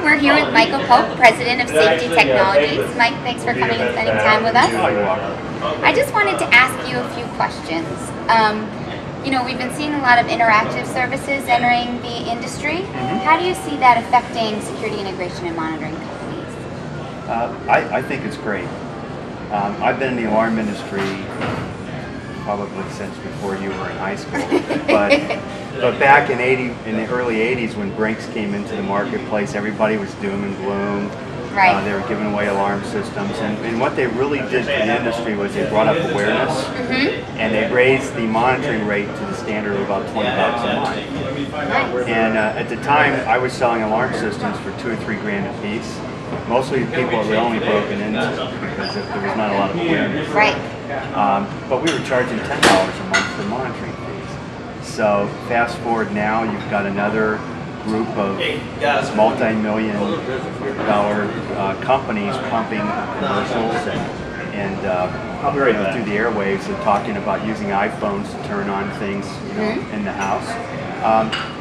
We're here with Michael Pope, President of Safety Technologies. Mike, thanks for coming and spending time with us. Oh, you're welcome. I just wanted to ask you a few questions. We've been seeing a lot of interactive services entering the industry. How do you see that affecting security integration and monitoring companies? I think it's great. I've been in the alarm industry probably since before you were in high school, but back in the early '80s when Brinks came into the marketplace, everybody was doom and gloom. Right. They were giving away alarm systems, and what they really did for the industry was they brought up awareness, and they raised the monitoring rate to the standard of about $20 a month. Nice. And at the time, I was selling alarm systems for $2 or $3 grand a piece. Mostly people were only broken into because there was not a lot of awareness. Right. But we were charging $10 a month for monitoring fees. So fast forward now, you've got another group of multi-million dollar companies pumping commercials and through the airwaves and talking about using iPhones to turn on things in the house.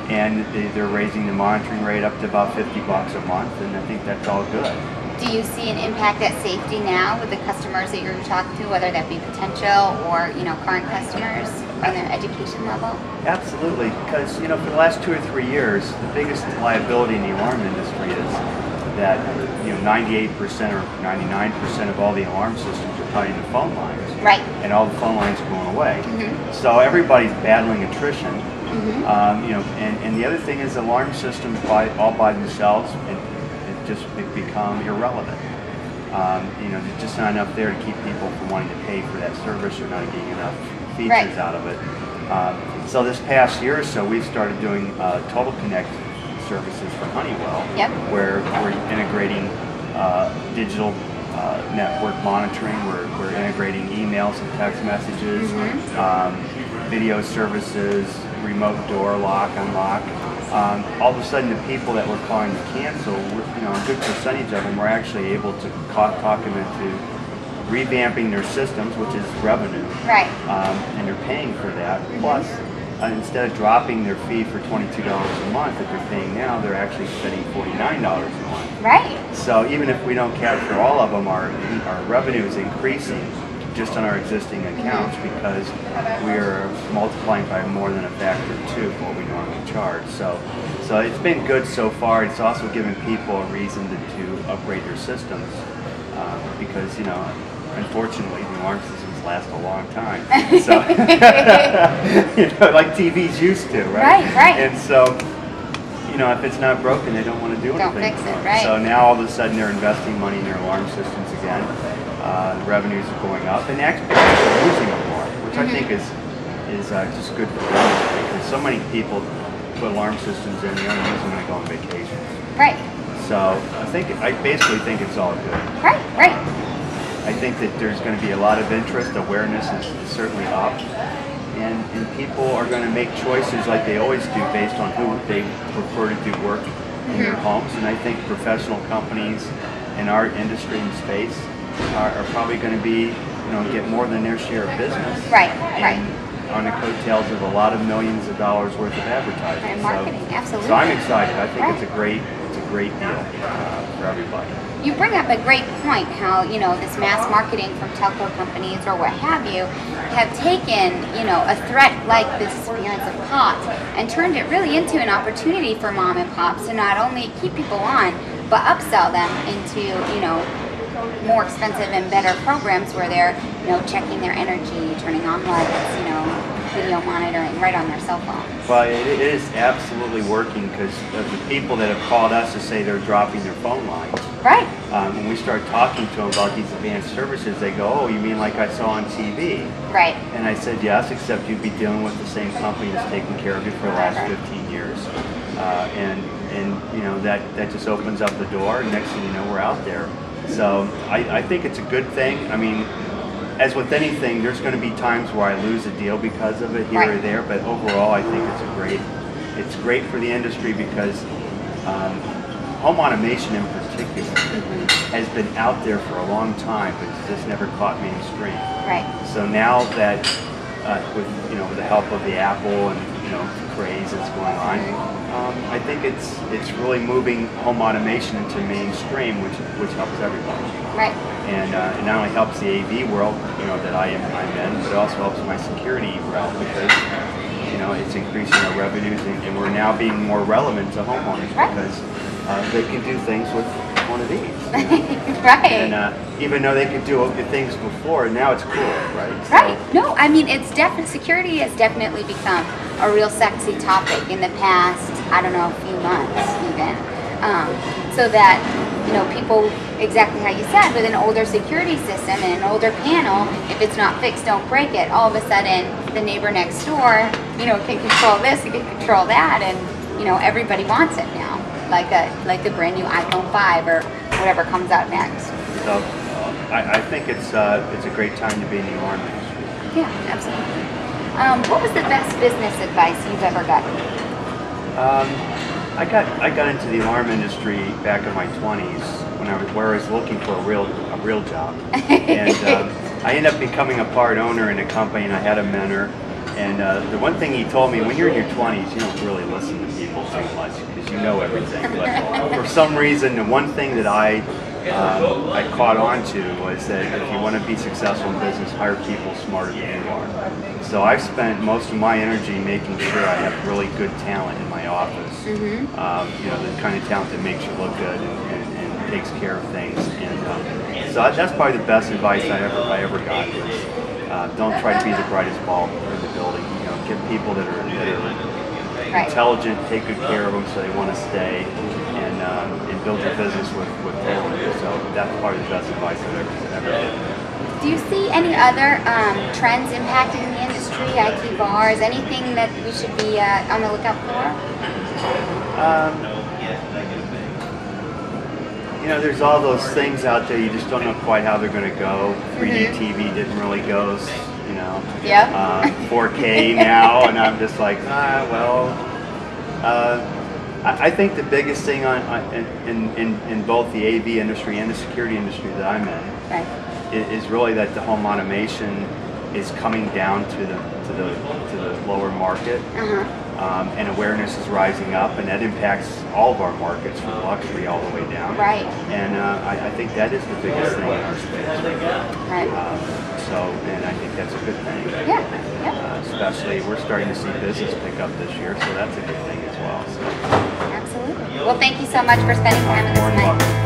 And they're raising the monitoring rate up to about $50 a month, and I think that's all good. Do you see an impact at safety now with the customers that you're talking to, whether that be potential or current customers on their education level? Absolutely, because for the last 2 or 3 years, the biggest liability in the alarm industry is that 98% or 99% of all the alarm systems are tied into phone lines. Right. And all the phone lines are going away. So everybody's battling attrition. And the other thing is alarm systems all by themselves it become irrelevant. There's just not enough there to keep people from wanting to pay for that service or not getting enough features out of it. So this past year or so, we've started doing Total Connect services for Honeywell, where we're integrating digital network monitoring. We're integrating emails and text messages, video services, remote door lock, unlock. All of a sudden, the people that we're calling to cancel, a good percentage of them, we're actually able to talk them into revamping their systems, which is revenue. Right. And they're paying for that. Plus, instead of dropping their fee for $22 a month that they're paying now, they're actually spending $49 a month. Right. So even if we don't capture all of them, our revenue is increasing just on our existing accounts because we're multiplying by more than a factor of 2 of what we normally charge. So it's been good so far. It's also given people a reason to upgrade their systems because unfortunately the alarm systems last a long time. So like TVs used to, right? Right. And so if it's not broken, they don't want to do anything. Don't fix it, right? So now all of a sudden they're investing money in their alarm systems again. The revenues are going up, and actually they're using them more, which I think is just good for them because so many people put alarm systems in, they only use them when they go on vacation. Right. So I basically think it's all good. Right. I think that there's going to be a lot of interest. Awareness is certainly up, and people are going to make choices like they always do based on who they prefer to do work in their homes. And I think professional companies in our industry and space are probably going to be, get more than their share of business. Right. On the coattails of a lot of millions of dollars worth of advertising. And marketing, absolutely. So I'm excited. I think it's a great deal for everybody. You bring up a great point how, this mass marketing from telco companies or what have you have taken, a threat like the disappearance of POTS and turned it really into an opportunity for mom and pops to not only keep people on, but upsell them into, more expensive and better programs where they're, checking their energy, turning on lights, video monitoring right on their cell phone. Well, it is absolutely working because the people that have called us to say they're dropping their phone lines. Right. When we start talking to them about these advanced services, they go, "Oh, you mean like I saw on TV?" Right. And I said, "Yes, except you'd be dealing with the same company that's taken care of you for the last 15 years." That just opens up the door, and next thing you know, we're out there. So I think it's a good thing. I mean, as with anything, there's going to be times where I lose a deal because of it here or there, but overall I think it's great for the industry because home automation in particular has been out there for a long time, but it's just never caught mainstream. Right. So now that with the help of the Apple and craze that's going on. I think it's really moving home automation into mainstream, which helps everybody. Right. And it not only helps the AV world, that I'm in, but it also helps my security realm because it's increasing our revenues, and we're now being more relevant to homeowners because they can do things with one of these. Right. And even though they could do things before, now it's cool, right? Right. No, I mean, security has definitely become a real sexy topic in the past, I don't know, a few months even. So that, people, exactly how you said, with an older security system and an older panel, if it's not fixed, don't break it. All of a sudden, the neighbor next door, can control this, it can control that, and, everybody wants it now. Like the brand new iPhone 5 or whatever comes out next. So I think it's a great time to be in the alarm industry. Yeah, absolutely. What was the best business advice you've ever gotten? I got into the alarm industry back in my 20s where I was looking for a real job, and I ended up becoming a part owner in a company, and I had a mentor. And the one thing he told me, when you're in your 20s, you don't really listen to people too much because you know everything. But for some reason, the one thing that I caught on to was that if you want to be successful in business, hire people smarter than you are. So I've spent most of my energy making sure I have really good talent in my office. The kind of talent that makes you look good and takes care of things. And so that's probably the best advice I ever got was, don't try to be the brightest bulb in the building. Get people that are intelligent, take good care of them so they want to stay, and build your business with talent. So that's probably the best advice I've ever given. Do you see any other trends impacting the industry, IT bars, anything that we should be on the lookout for? There's all those things out there, you just don't know quite how they're going to go. 3D TV didn't really go, 4K now, and I'm just like, I think the biggest thing in both the AV industry and the security industry that I'm in is really that the home automation is coming down to the lower market. And awareness is rising up, and that impacts all of our markets from luxury all the way down. Right. And I think that is the biggest thing in our space right now. Right. And I think that's a good thing. Yeah. Especially, we're starting to see business pick up this year, so that's a good thing as well. So. Absolutely. Well, thank you so much for spending time with us tonight.